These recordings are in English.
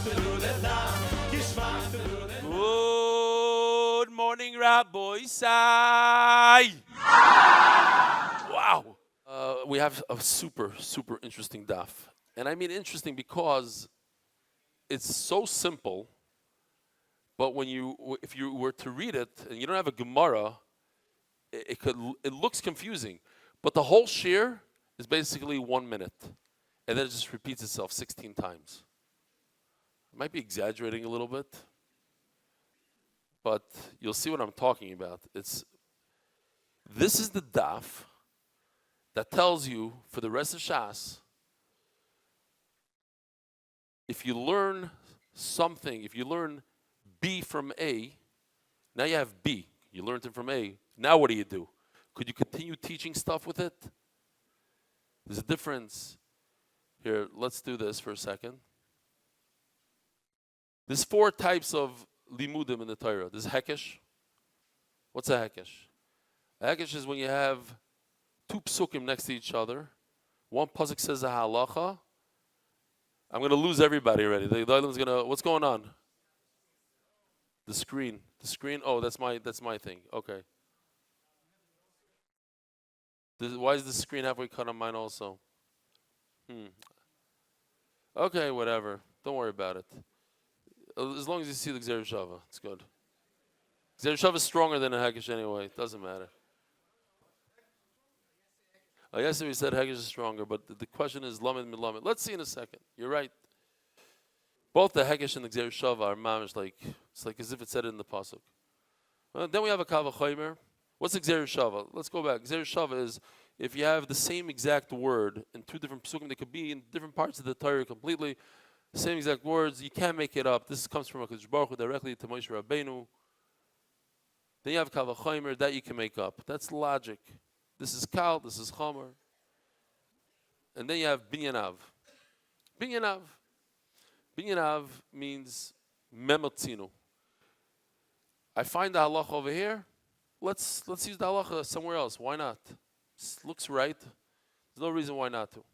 Good morning, Rabbi Sai. Wow. We have a super interesting daf. And I mean interesting because it's so simple, but if you were to read it and you don't have a Gemara, it looks confusing. But the whole shir is basically 1 minute. And then it just repeats itself 16 times. I might be exaggerating a little bit, but you'll see what I'm talking about. This is the daf that tells you for the rest of Shas, if you learn something, if you learn B from A, now you have B. You learned it from A. Now what do? Could you continue teaching stuff with it? There's a difference. Here, let's do this for a second. There's 4 types of limudim in the Torah. There's hekesh. What's a hekesh? A hekesh is when you have 2 psukim next to each other. One pasuk says a halacha. I'm going to lose everybody already. What's going on? The screen. Oh, that's my thing. Okay. Why is the screen halfway cut on mine also? Okay, whatever. Don't worry about it. As long as you see the Gzer Shava, it's good. Gzer Shava is stronger than a Hekesh anyway. It doesn't matter. Yesterday we said Hekesh is stronger, but the question is Lamed Milamed. Let's see in a second. You're right. Both the Hekesh and the Gzer Shava are mamish it's like as if it said it in the pasuk. Then we have a Kal V'chomer. What's the Gzer Shava? Let's go back. Gzer Shava is if you have the same exact word in 2 different psukim, they could be in different parts of the Torah completely. The same exact words, you can't make it up. This comes from HaKadosh Baruch Hu directly to Moshe Rabbeinu. Then you have Kal V'chomer, that you can make up. That's logic. This is Kal, this is Chomer. And then you have Binyanav. Binyanav means Memotzinu. I find the halacha over here. Let's use the halacha somewhere else. Why not? This looks right. There's no reason why not to.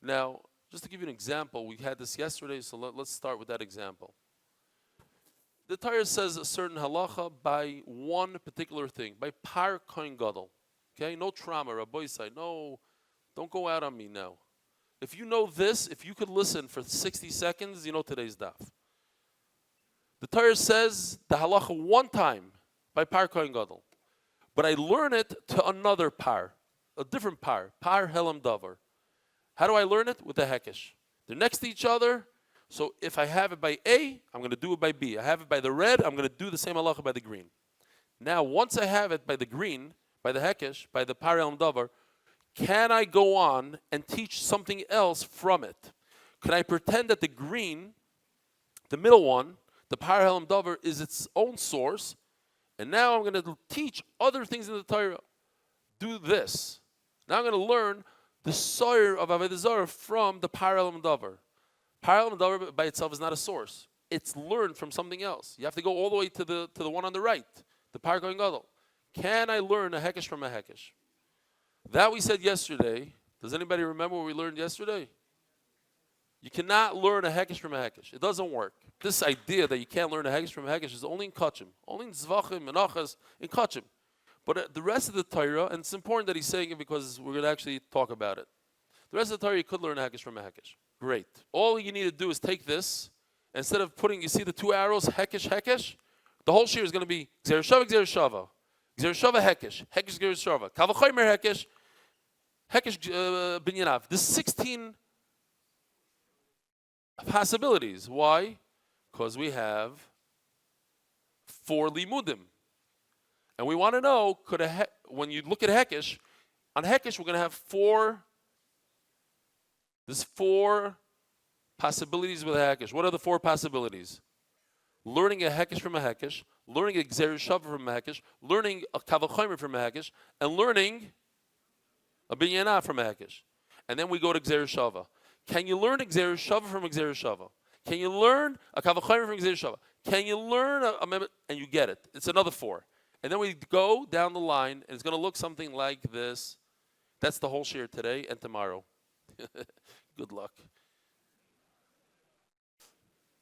Now, just to give you an example, we had this yesterday, so let's start with that example. The Torah says a certain halacha by one particular thing, by par kohen gadol. Okay, no trauma, Rabbi side. No, don't go out on me now. If you know this, if you could listen for 60 seconds, you know today's daf. The Torah says the halacha one time by par kohen gadol, but I learn it to another par, a different par helam davar. How do I learn it? With the hekesh. They're next to each other. So if I have it by A, I'm going to do it by B. I have it by the red, I'm going to do the same halacha by the green. Now, once I have it by the green, by the hekesh, by the par helam davar, can I go on and teach something else from it? Can I pretend that the green, the middle one, the par helam davar, is its own source, and now I'm going to teach other things in the Torah? Do this. Now I'm going to learn the soyer of Avodah Zarah from the par helam davar. Par helam davar by itself is not a source. It's learned from something else. You have to go all the way to the one on the right, the par kohen gadol. Can I learn a hekesh from a hekesh? That we said yesterday. Does anybody remember what we learned yesterday? You cannot learn a hekesh from a hekesh. It doesn't work. This idea that you can't learn a hekesh from a hekesh is only in kachim, only in Zevachim, menachas, in kachim. But the rest of the Torah, and it's important that he's saying it because we're going to actually talk about it. The rest of the Torah, you could learn a hekesh from a hekesh. Great. All you need to do is take this, instead of putting, you see the 2 arrows, hekesh, hekesh, the whole shir is going to be Gzer Shava, Gzer Shava. Gzer Shava, hekesh. Hekesh, Gzer Shava. Kal V'chomer, hekesh. Hekesh, binyanav. There's 16 possibilities. Why? Because we have 4 limudim. And we want to know, when you look at hekesh, on hekesh we're going to have 4. There's 4 possibilities with a hekesh. What are the 4 possibilities? Learning a hekesh from a hekesh, learning a Gzer Shava from a hekesh, learning a Kal V'chomer from a hekesh, and learning a binyana from a hekesh. And then we go to Gzer Shava. Can you learn a Gzer Shava from a Gzer Shava? Can you learn a Kal V'chomer from a Gzer Shava? Can you learn and you get it? It's another 4. And then we go down the line, and it's going to look something like this. That's the whole share today and tomorrow. Good luck.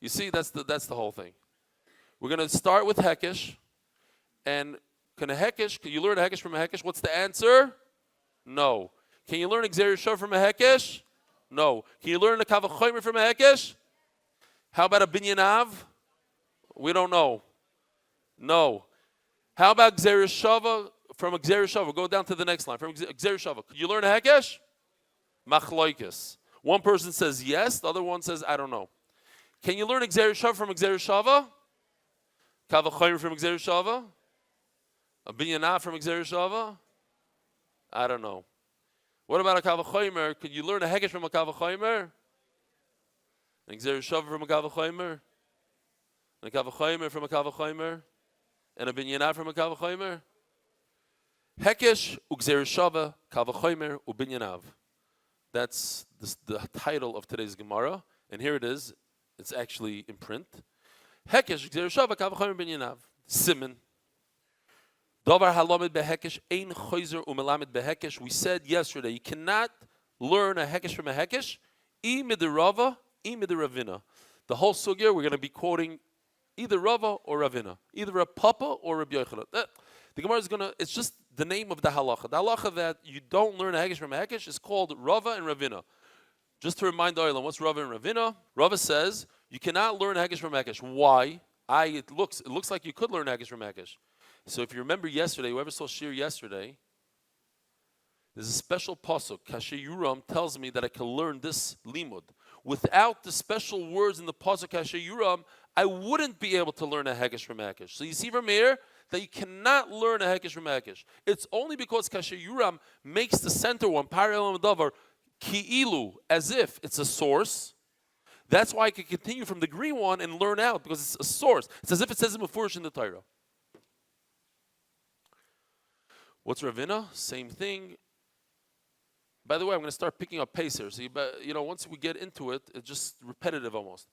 You see, that's the whole thing. We're going to start with Hekesh. And can you learn a Hekesh from a Hekesh? What's the answer? No. Can you learn Gzeir Shav from a Hekesh? No. Can you learn a Kavachomer from a Hekesh? How about a Binyanav? We don't know. No. How about Gzeir Shava from a Gzeir Shava? Go down to the next line. From Gzeir Shava. Could you learn a Hekesh? Machloikis. One person says yes, the other one says I don't know. Can you learn Gzeir Shava from a Gzeir Shava? Kavachomer from a Gzeir Shava? A Binyanav from a Gzeir Shava? I don't know. What about a Kavachomer? Could you learn a Hekesh from a Kavachomer? An Gzeir Shava from a Kavachomer? And a Kavachomer from a Kavachomer? And a Binyanav from a Kavachomer? Hekesh u'Gzeir Shava, Kavachomer u'Binyanav. That's the title of today's Gemara. And here it is. It's actually in print. Hekesh u'Gzeir Shava, Kavachomer u'Binyanav. Siman. Davar halamed behekesh ein choizer umelamed behekesh. We said yesterday you cannot learn a hekesh from a hekesh. I midirava, I midiravina. The whole sugya we're going to be quoting either Rava or Ravina, either a Papa or Rabbi Yochanan. The Gemara is going to. It's just the name of the halacha. The halacha that you don't learn a hekesh from a hekesh is called Rava and Ravina. Just to remind the Ariel, what's Rava and Ravina? Rava says you cannot learn a hekesh from a hekesh. Why? It looks like you could learn a hekesh from a hekesh. So if you remember yesterday, whoever saw Shir yesterday, there's a special pasuk. Kasher Yuram tells me that I can learn this limud. Without the special words in the pasuk Kasher Yuram, I wouldn't be able to learn a hekesh from a hekesh. So you see from here that you cannot learn a hekesh from a hekesh. It's only because Kasher Yuram makes the center one, Ariel davar, ki'ilu, as if it's a source. That's why I can continue from the green one and learn out, because it's a source. It's as if it says in Mefurish in the Torah. What's Ravina? Same thing. By the way, I'm going to start picking up pace here. So once we get into it, it's just repetitive almost.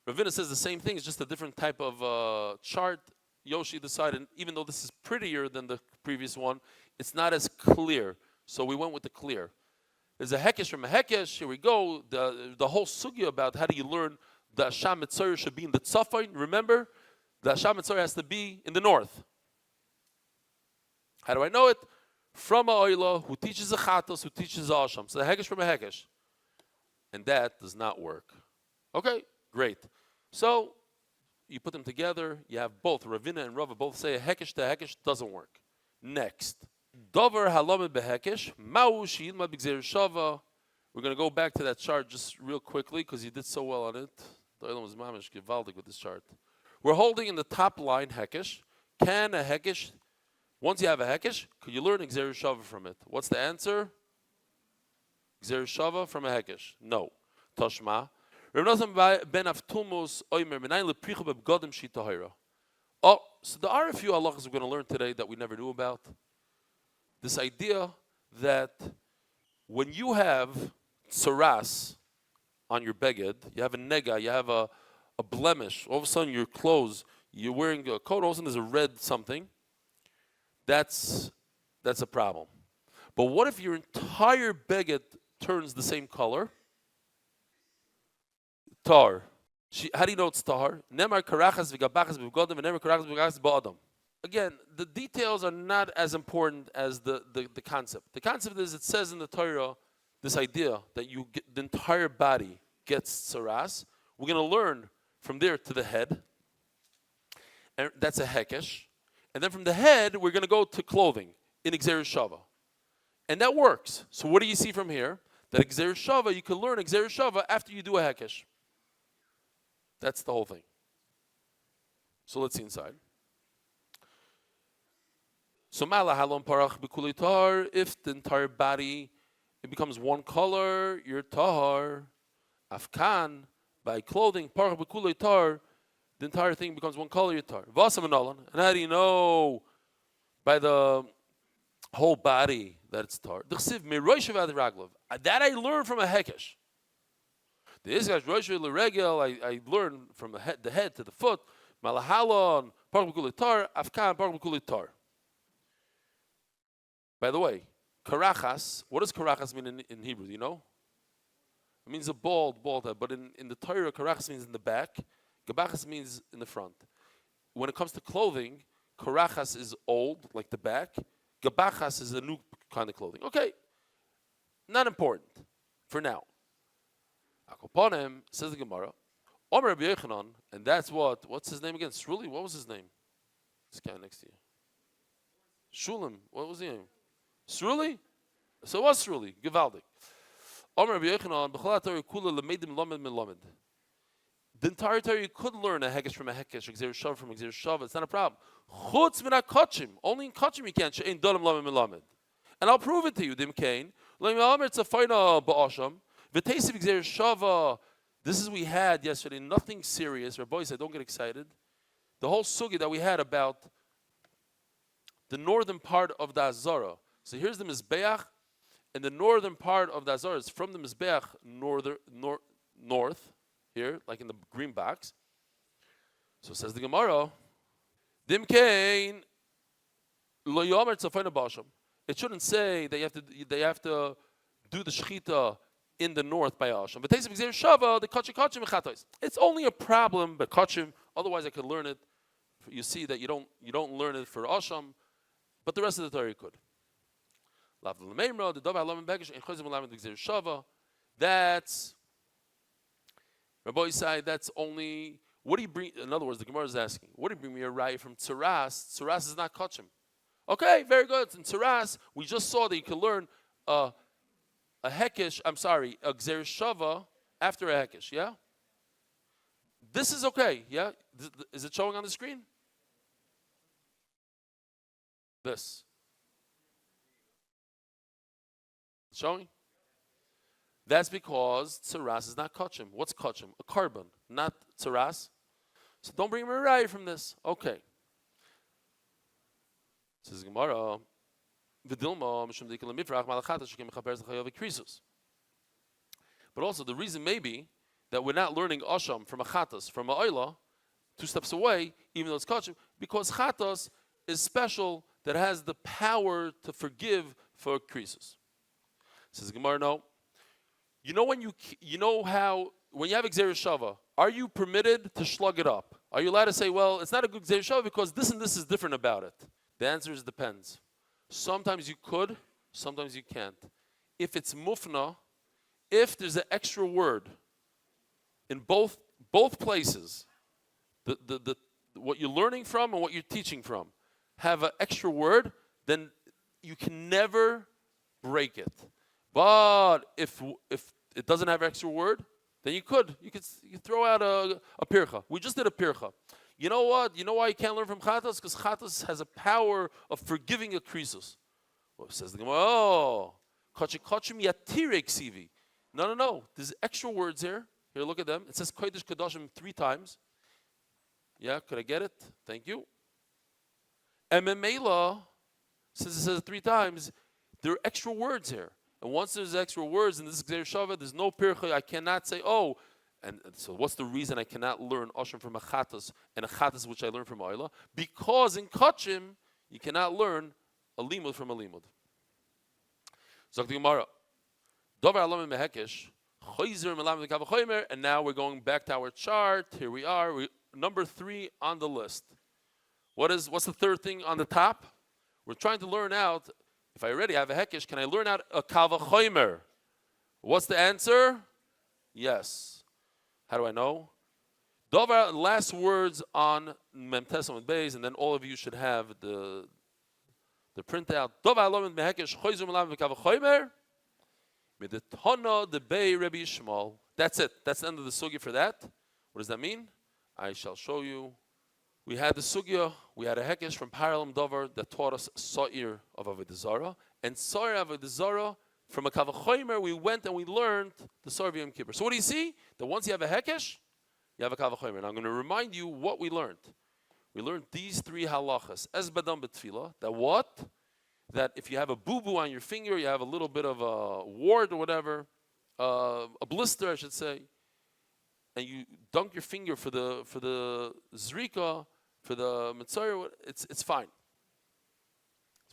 Ravina says the same thing. It's just a different type of chart. Yoshi decided, even though this is prettier than the previous one, it's not as clear. So we went with the clear. There's a hekesh from a hekesh. Here we go. The whole sugya about how do you learn the Hasham Mitzvah should be in the Tzafon. Remember, the Hasham Mitzvah has to be in the north. How do I know it? From a oila who teaches a chatos, who teaches a asham. So the hekesh from a hekesh. And that does not work. Okay, great. So you put them together, you have both. Ravina and Rava both say a hekesh to a hekesh doesn't work. Next. Dover halamed behekesh, ma'u she'ilma b'gzeir shava. We're going to go back to that chart just real quickly because you did so well on it. The oilam was mamish givaldik with this chart. We're holding in the top line hekesh. Can a hekesh, once you have a hekesh, could you learn Gzeir Shava from it? What's the answer? Gzeir Shava from a hekesh. No. Toshma. Oh, so there are a few halachas we're going to learn today that we never knew about. This idea that when you have tsaras on your beged, you have a nega, you have a blemish, all of a sudden your clothes, you're wearing a coat, all of a sudden there's a red something, that's a problem. But what if your entire beged turns the same color? Tar. How do you know it's tar? Nemar karachas v'gabachas v'godim v'nemar karachas v'gabachas ba'adam. Again, the details are not as important as the concept. The concept is, it says in the Torah, this idea that you get, the entire body gets tsaras. We're going to learn from there to the head. And that's a hekesh. And then from the head, we're going to go to clothing in Gzeir Shava. And that works. So what do you see from here? That Gzeir Shava, you can learn Gzeir Shava after you do a hekesh. That's the whole thing. So let's see inside. So mala halom parach b'kulei tahar. If the entire body, it becomes one color, you're tahar. Afkan, by clothing, parach b'kulei tahar, the entire thing becomes one color, you're tahar. Vasam analan. And how do you know by the whole body that it's tahar? D'chsiv miroishav ad raglav. That I learned from a hekesh. The Isgash Rosh L'Regel, I learned from the head to the foot. Malahalon, Park B'Kulei Tar, Afkan, Park B'Kulei Tar. By the way, Karachas, what does Karachas mean in Hebrew? Do you know? It means a bald head. But in the Torah, Karachas means in the back. Gabachas means in the front. When it comes to clothing, karachas is old, like the back. Gabachas is a new kind of clothing. Okay, not important for now. Akoponim, says the Gemara, Omer Rabbi Yochanan, and that's what's his name again? Sruli, what was his name? This guy next to you. Shulim, what was his name? Sruli? So it was Sruli, Givaldik. Omer Rabbi Yochanan, B'chol HaTorah kula lemedim lamed min lamed. The entire Torah you could learn a hekesh from a hekesh, a gzeir shav from a gzeir shav. It's not a problem. Chutz min hakachim. Only in kachim you can't. She'ein dalam lamed min lamed. And I'll prove it to you, Dim Kain. This is we had yesterday, nothing serious. Rabbi said, don't get excited. The whole sugi that we had about the northern part of the Azara. So here's the Mizbeach, and the northern part of the Azara is from the Mizbeach north, here, like in the green box. So says the Gemara, Dim Kain, lo yomer tzafayna b'asham. It shouldn't say that they have to do the shechita in the north by Asham. But it's only a problem by Kachim. Otherwise, I could learn it. You see that you don't learn it for Asham, but the rest of the Torah you could. That's Rabbi Isai. That's only. What do you bring? In other words, the Gemara is asking, what do you bring me a raya from Tzaras? Tzaras is not Kachim. Okay, very good. In Tzaras, we just saw that you can learn a hekesh, a gzer shava after a hekesh, yeah? This is okay, yeah? Is it showing on the screen? This. Showing? That's because tzaras is not kachim. What's kachim? A carbon, not tzaras. So don't bring me a raya from this. Okay. Says Gemara, but also the reason maybe that we're not learning Asham from a Chatas, from a Oila, 2 steps away, even though it's Kachim, because Chatas is special, that has the power to forgive for Krisus. Says Gemara, no. You know when you have Gzeir Shava, are you permitted to slug it up? Are you allowed to say, well, it's not a good Gzeir Shava because this and this is different about it? The answer is depends. Sometimes you could, sometimes you can't. If it's mufna, if there's an extra word in both places, the what you're learning from and what you're teaching from have an extra word, then you can never break it. But if it doesn't have an extra word, then you could throw out a pircha. We just did a pircha. You know what? You know why you can't learn from Chatas? Because Chatas has a power of forgiving a krisus. Well, says the Gemara, kachim yatire ksivi. No. There's extra words here. Here, look at them. It says kodesh kadoshim 3 times. Yeah, could I get it? Thank you. And Memela, since it says 3 times, there are extra words here. And once there's extra words in this Gzeir Shava, there's no pircha. I cannot say, and so what's the reason I cannot learn Asham from a Chatas and a Chatas which I learned from Oila? Because in Kachim, you cannot learn a limud from a limud. Zok the Gemara. Dover alam mehekesh, choizer melam v'kav choimer, and now we're going back to our chart. Here we are, number 3 on the list. What's the third thing on the top? We're trying to learn out, if I already have a hekesh, can I learn out a kav choimer? What's the answer? Yes. How do I know? Dover, last words on Memtes and Beis, and then all of you should have the printout. Dover alom mehekesh choizer melam v'kav choimer. Midetana the Bay Rabbi Yishmael. That's it. That's the end of the sugya for that. What does that mean? I shall show you. We had the sugya. We had a hekesh from Paralim Dover that taught us Sa'ir of Avodah Zarah, and Sa'ir of Avodah Zarah from a Kavachomer. We went and we learned the Sa'ir of Yom Kippur. So what do you see? That once you have a hekesh, you have a Kavachomer. And I'm going to remind you what we learned. We learned these 3 halachas. Es badam betfila. That what? That if you have a boo-boo on your finger, you have a little bit of a wart or whatever, a blister, I should say, and you dunk your finger for the zrika, for the mitzvah, it's fine.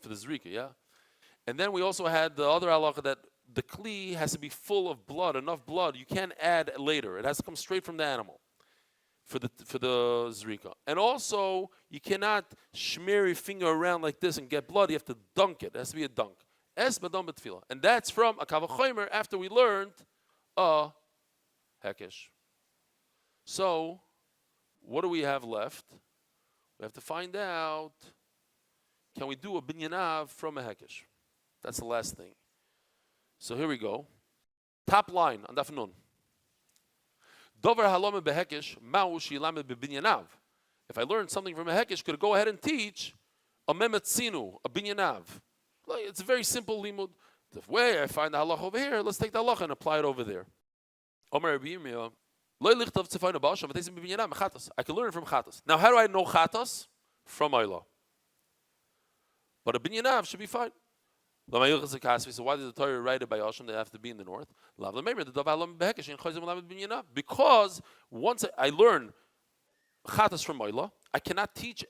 For the zrika, yeah? And then we also had the other halacha that the kli has to be full of blood, enough blood. You can't add later. It has to come straight from the animal. for the zrika. And also, you cannot smear your finger around like this and get blood. You have to dunk it. It has to be a dunk. Es badam betfila. And that's from a kavachomer after we learned a hekesh. So, what do we have left? We have to find out, can we do a binyanav from a hekesh? That's the last thing. So here we go. Top line on Daf Nun. Dover halome behekesh ma'u shilame bebinyanav. If I learned something from a hekesh, could I go ahead and teach a memetzinu, a binyanav? It's a very simple limud. The way I find the halach over here, let's take the halach and apply it over there. Omer Rabbi Yirmiyah, I can learn it from chatas. Now, how do I know chatas? From Ayla. But a binyanav should be fine. So why did the Torah write it by Asham? They have to be in the north. Because once I learn chatas from Ayla, I cannot teach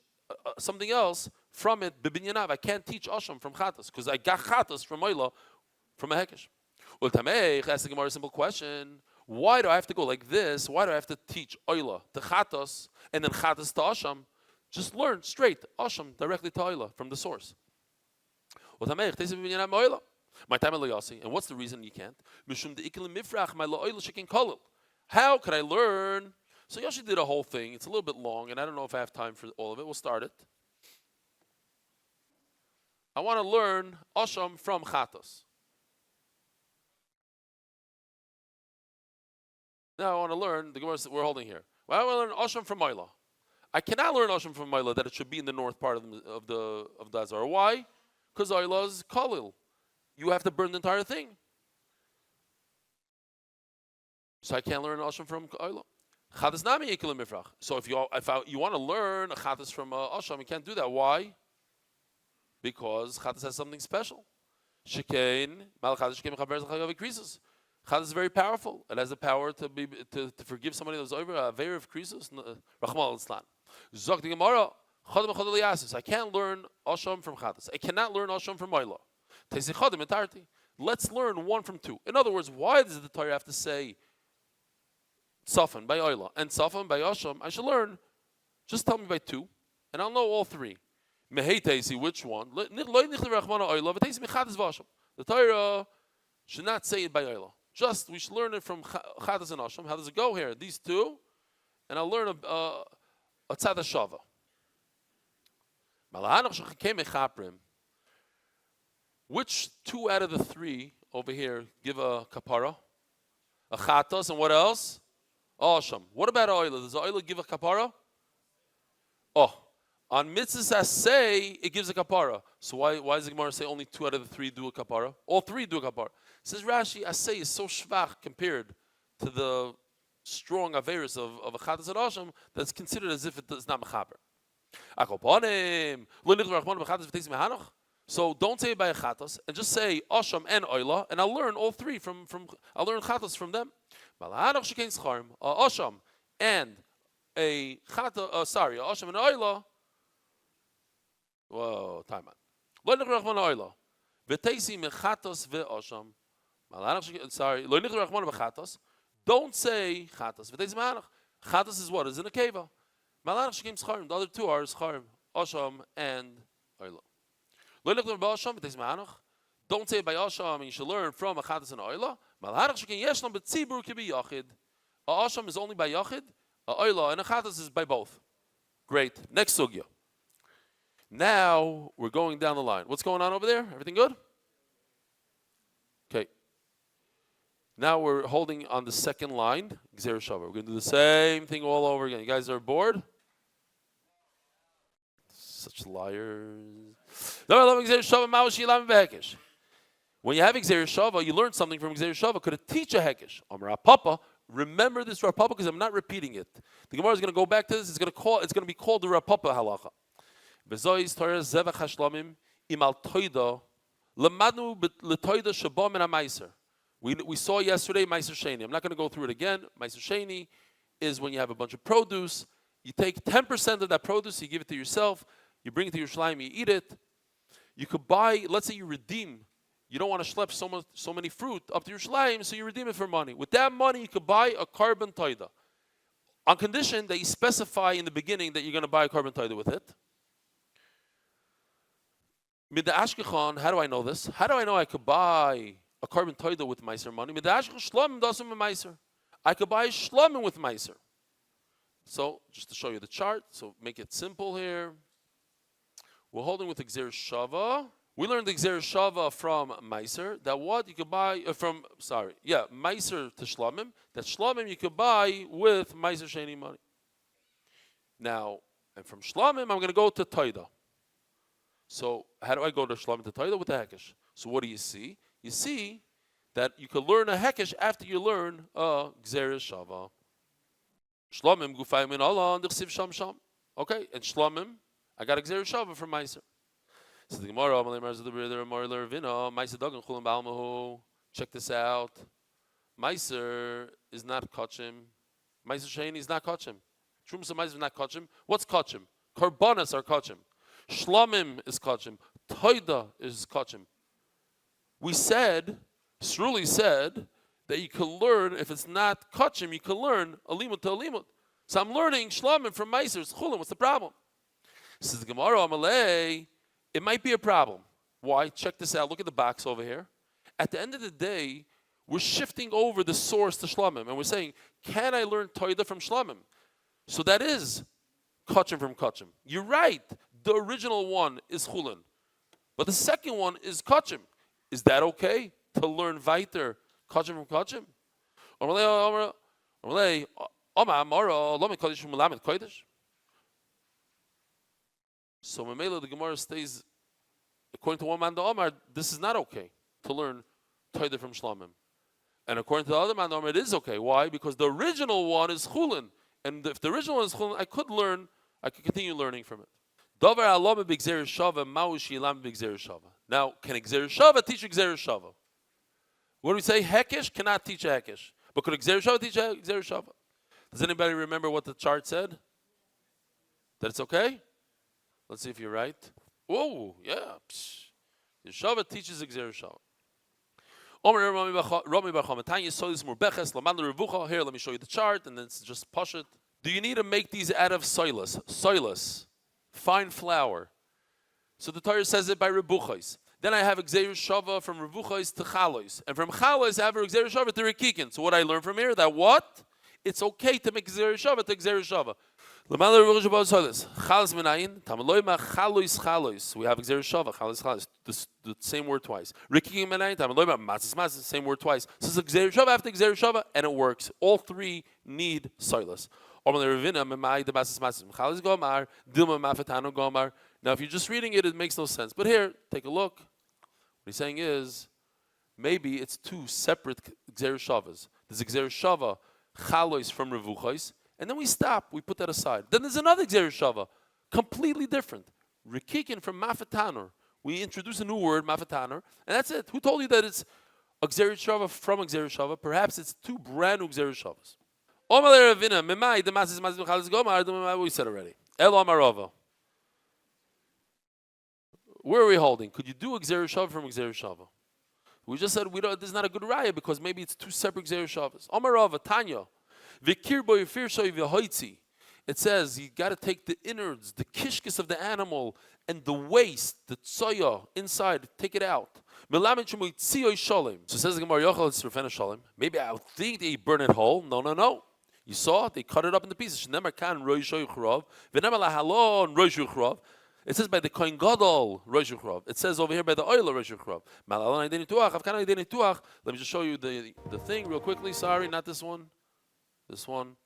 something else from it. Binyanav, I can't teach Asham from chatas because I got chatas from Ayla from a hekesh. Ask the Gemara a simple question. Why do I have to go like this? Why do I have to teach Oyla to Chatos and then Chatos to Asham? Just learn straight Asham directly to Oyla from the source. And what's the reason you can't? How could I learn? So Yoshi did a whole thing. It's a little bit long, and I don't know if I have time for all of it. We'll start it. I want to learn Asham from Chatos. Now I want to learn the Gemara we're holding here. Well, I want to learn Asham from Ayla. I cannot learn Asham from Ayla that it should be in the north part of the Azara. Why? Because Ayla is Kalil. You have to burn the entire thing. So I can't learn Asham from Ayla. Chadas nami yekilim mifrach. So if you want to learn a Chadas from Asham, you can't do that. Why? Because Chadas has something special. Shekain mal Chadas shekain mechaber zechagav krisus. Chadas is very powerful. It has the power to forgive somebody that was over a veir of krisus. Rachmal al-Islam. Zok the Gemara. I can't learn Asham from Chadas. I cannot learn Asham from Ayla. Let's learn one from two. In other words, why does the Torah have to say Safan by Ayla and Safan by Asham? I should learn. Just tell me by two, and I'll know all three. Meheitesi, which one? The Torah should not say it by Ayla. Just we should learn it from Chadas and Asham. How does it go here? These two, and I'll learn a Tzad Shava. Which two out of the three over here give a kapara? A chatos, and what else? Asham. What about Oyla? Does Oyla give a kapara? Oh, on mitzvahs say it gives a kapara. So why does the Gemara say only two out of the three do a kapara? All three do a kapara. Says Rashi, asay is so shvach compared to the strong averis of a chatos and Asham that's considered as if it is not mechaber. So don't say it by a chatos, and just say Asham and Oyla, and I'll learn all three I'll learn chatos from them. Asham and a chatos, Asham and Oyla. Whoa, time out. Don't say chatos. Chatos is what? Is in a keva. The other two are Scharim, Asham and Oyla. Don't say by Asham, you should learn from a Chadas and Oyla. Asham is only by Yachid, Oyla and a Chadas is by both. Great. Next sugya. Now we're going down the line. What's going on over there? Everything good? Okay. Now we're holding on the second line, Gzeir Shava. We're going to do the same thing all over again. You guys are bored? Such liars. When you have Gzeir Shava, you learn something from Gzeir Shava. Could it teach a Hekesh? Amar Papa. Remember this Rav Papa because I'm not repeating it. The Gemara is going to go back to this. It's going to be called the Rav Papa halacha. Bezois Torah Zevach Hashlamim Imal Toida Lamadu Letoida Shabam and Amaiser. We saw yesterday Meiser Sheni. I'm not going to go through it again. Meiser Sheni is when you have a bunch of produce. You take 10% of that produce, you give it to yourself. You bring it to Yerushalayim, you eat it. You could buy, let's say you redeem. You don't want to schlep so many fruit up to Yerushalayim, so you redeem it for money. With that money, you could buy a carbon toida. on condition that you specify in the beginning that you're going to buy a carbon toida with it. Mid the Ashkechon, how do I know this? How do I know I could buy a carbon toida with meiser money? Mid the Ashkechon shlomim doesn't with meiser. I could buy shlomim with meiser. So, just to show you the chart, so make it simple here. We're holding with Gzer Shava. We learned the Gzer Shava from meiser. That what you could buy meiser to shlomim. That shlomim you could buy with meiser sheni money. Now, and from shlomim, I'm going to go to toida. So, how do I go to shlomim to toida? With the hekesh. So, what do you see? You see that you could learn a hekesh after you learn a Gzer Shava. Shlomim gufayim min Allah ndichsiv sham sham. Okay, and shlomim, I got a Gzer Shava from meiser. So the Gemara, check this out. Meiser is not kachim. Meiser sheni is not kachim. Trumsa meiser is not kachim. What's kachim? Karbanas are kachim. Shlomim is kachim. Toida is kachim. We said, Sruli said, that you can learn, if it's not kachim, you can learn alimut to alimut. So I'm learning shlomim from meiser. It's chulim. What's the problem? Says the Gemara, Amalei, it might be a problem. Why? Check this out. Look at the box over here. At the end of the day, we're shifting over the source to shlomim, and we're saying, can I learn toida from shlomim? So that is kachim from kachim. You're right. The original one is chulin, but the second one is kachim. Is that okay to learn weiter kachim from kachim? So Mamela, the Gemara stays, according to one man, the Omar, this is not okay to learn Toida from Shlomim. And according to the other man, the Omar, it is okay. Why? Because the original one is Chulin. And if the original one is Chulin, I could continue learning from it. Dover alome b'gzer shava, ma'u shilam b'gzer shava. Now, can a gzer shava teach a gzer shava? What do we say? Hekesh cannot teach a hekesh. But could a gzer shava teach a gzer shava? Does anybody remember what the chart said? That it's okay? Let's see if you're right. Whoa, yeah. The Shava teaches a Gzer Shava. Here, let me show you the chart, and then it's just push it. Do you need to make these out of soilus, fine flour? So the Torah says it by rebuchos. Then I have a Gzer Shava from rebuchos to chalos, and from chalos I have a Gzer Shava to rekikin. So what I learned from here, that what? It's okay to make Gzer Shava to Gzer Shava. We have Gzer Shava, the same word twice. Same word twice. So it's a Gzer Shava after Gzer Shava, and it works. All three need soilus. Now, if you're just reading it, it makes no sense. But here, take a look. What he's saying is, maybe it's two separate Gzer Shavas. There's a Gzer Shava, Chalois from Revuchos, and then we stop. We put that aside. Then there's another Gzer Shava, completely different. Rekikin from Mafetanor. We introduce a new word, Mafetanor, and that's it. Who told you that it's a Gzer Shava from a Gzer Shava? Perhaps it's two brand new Gzer Shavas. We said already. El Amarova. Where are we holding? Could you do a Gzer Shava from a Gzer Shava? We just said this is not a good raya because maybe it's two separate Gzer Shavas. Amarova, Tanya. It says you got to take the innards, the kishkis of the animal, and the waste, the tsoya inside, take it out. So says the Gemara, maybe I think they burn it whole. No. You saw it? They cut it up into pieces. It says by the Kohen Gadol Rosh Hashanah. It says over here by the oil Rosh Hashanah. Let me just show you the thing real quickly. Sorry, not this one. This one.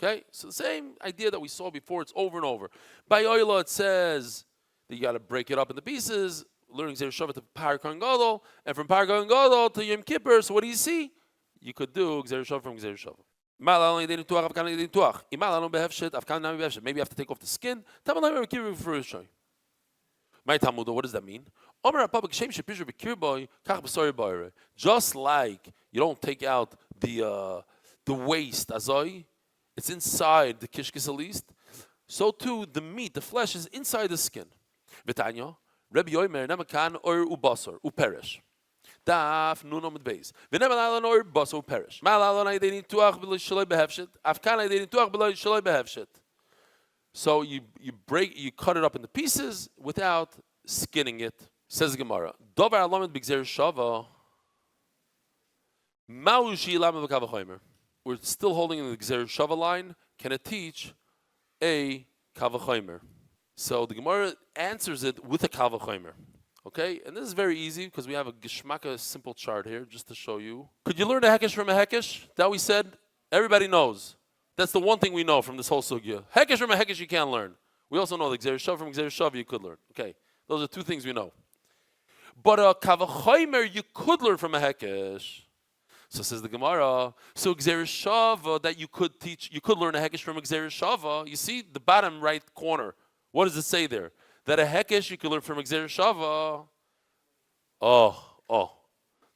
Okay, so the same idea that we saw before. It's over and over. By oil it says that you got to break it up into pieces. Learning Zer Shavat to Par Kohen Gadol, and from Par Kohen Gadol to Yom Kippur. So what do you see? You could do Zer Shavat from Zer Shavat. Maybe I have to take off the skin. What does that mean? Just like you don't take out the waste, it's inside the kishkis at least. So too, the meat, the flesh is inside the skin. Daf Nuno mit Beis. V'nem alala nor baso perish. Ma alala na yedei nituach b'lo shaloi behefshet. Afkan yedei nituach b'lo shaloi behefshet. So you cut it up into pieces without skinning it. Says the Gemara. Dover alamed b'gzer shava. Ma'u shi'ilama v'kavachomer. We're still holding in the gzer shava line. Can it teach a kavachomer? So the Gemara answers it with a kavachomer. Okay, and this is very easy because we have a geshmaka simple chart here just to show you. Could you learn a hekesh from a hekesh? That we said everybody knows. That's the one thing we know from this whole sugya. Hekesh from a hekesh you can't learn. We also know the gzer shav from gzer shav you could learn. Okay, those are two things we know. But a kavachomer you could learn from a hekesh. So says the Gemara. So gzer shava that you could teach, you could learn a hekesh from a gzer shava. You see the bottom right corner. What does it say there? That a hekesh you can learn from Gzer Shava.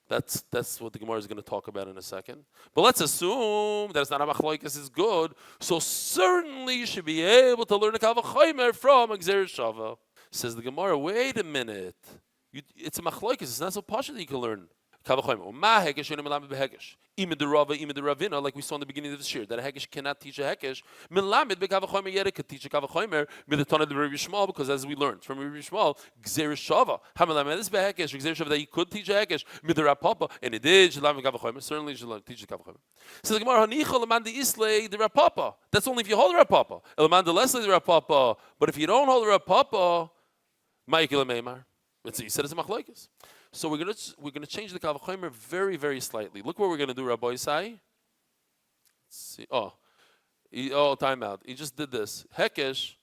That's what the Gemara is going to talk about in a second. But let's assume that it's not a machloikis is good. So certainly you should be able to learn a kavachomer from Gzer Shava. Says the Gemara, wait a minute. It's a machloikis. It's not so posh that you can learn kavachomer. Like we saw in the beginning of this year, that a hekesh cannot teach a hekesh. Milamid bekavachomer yet it could teach a kavachomer. Midatana de Rabbi Shmuel, because as we learned from Rabbi Shmuel, gzer shava. Hamilamed this behekesh gzer shava that he could teach a hekesh. Midra papa and it did shalam kavachomer. Certainly should teach a kavachomer. So the Gemara hanichol lemand the islay the rapapa. That's only if you hold the rapapa. Lemand the leslie the rapapa. But if you don't hold the rapapa, ma'ikil meimar. Let's see. He said it's a machlokes. So we're gonna change the kavachomer very, very slightly. Look what we're gonna do, Rabbi Isai. Let's see. Time out. He just did this. Hekesh.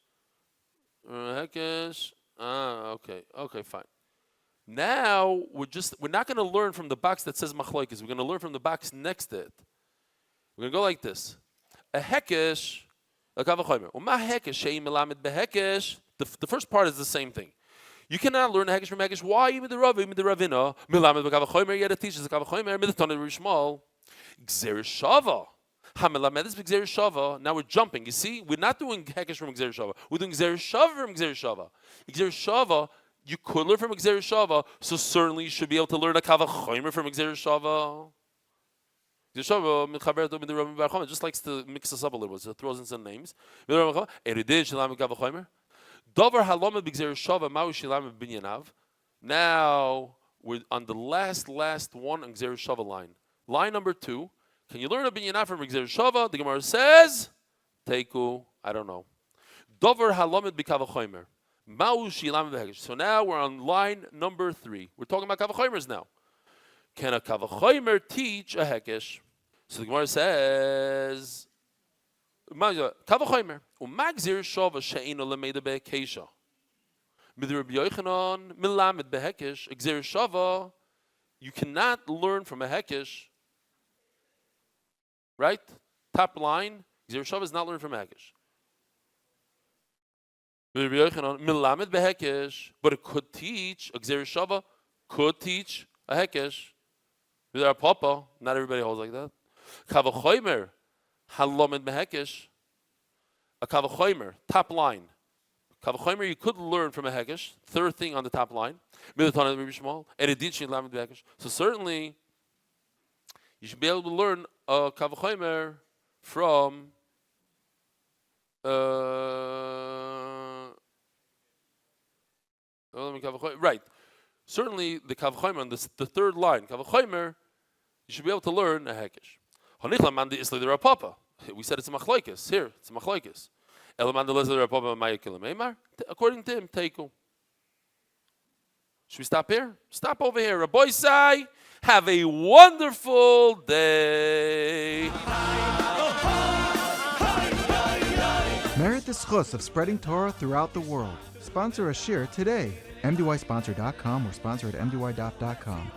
Okay, fine. Now we're not gonna learn from the box that says machlokes. We're gonna learn from the box next to it. We're gonna go like this. A hekesh, a kavachomer. Uma hekesh she'im melamed behekesh. The first part is the same thing. You cannot learn a hekesh from hekesh. Why? Even the Rav, even the Ravina. Milamed b'kavachomer yet it teaches the kavachomer. Midatana Rishmal. Gzer shava. Hamilamed is b'gzer shava. Now we're jumping. You see, we're not doing hekesh from gzer shava. We're doing gzer shava from gzer shava. Gzer shava, you could learn from gzer shava. So certainly you should be able to learn a kavachomer from gzer shava. Gzer shava mitchaber to the Rav Bar Chama just likes to mix us up a little bit. So it throws in some names. Eridid shalam kavachomer. Dover haloma b'gzer shava ma'u shilam b'binyanav. Now we're on the last one on gzer shava line. Line number 2. Can you learn a binyanav from gzer shava? The Gemara says, Teiku. I don't know. Dover haloma b'kavachomer ma'u shilam b'hekesh. So now we're on line number 3. We're talking about kavachomers now. Can a kavachomer teach a hekesh? So the Gemara says. Kavachomer umagzir shava she'ino lemeda be'kesha. Mid Rabbi Yochanan milamed behekesh gzir shava. You cannot learn from a hekesh. Right? Top line. Gzir shava is not learned from a hekesh. Mid Rabbi Yochanan milamed behekesh, but it could teach a gzir shava. Could teach a hekesh. With our papa, not everybody holds like that. Kavachomer. Halomed mehekesh, a kavachomer, top line. Kavachomer you could learn from a hekesh, third thing on the top line. So certainly, you should be able to learn a kavachomer from right. Certainly the kavachomer on the third line, kavachomer, you should be able to learn a hekesh. We said it's a machlokes. Here, it's a machlokes. According to him, teiku. Should we stop here? Stop over here. Rabbi Isai, have a wonderful day. Merit the schus of spreading Torah throughout the world. Sponsor a shir today. MDYsponsor.com or sponsor at MDYDaf.com.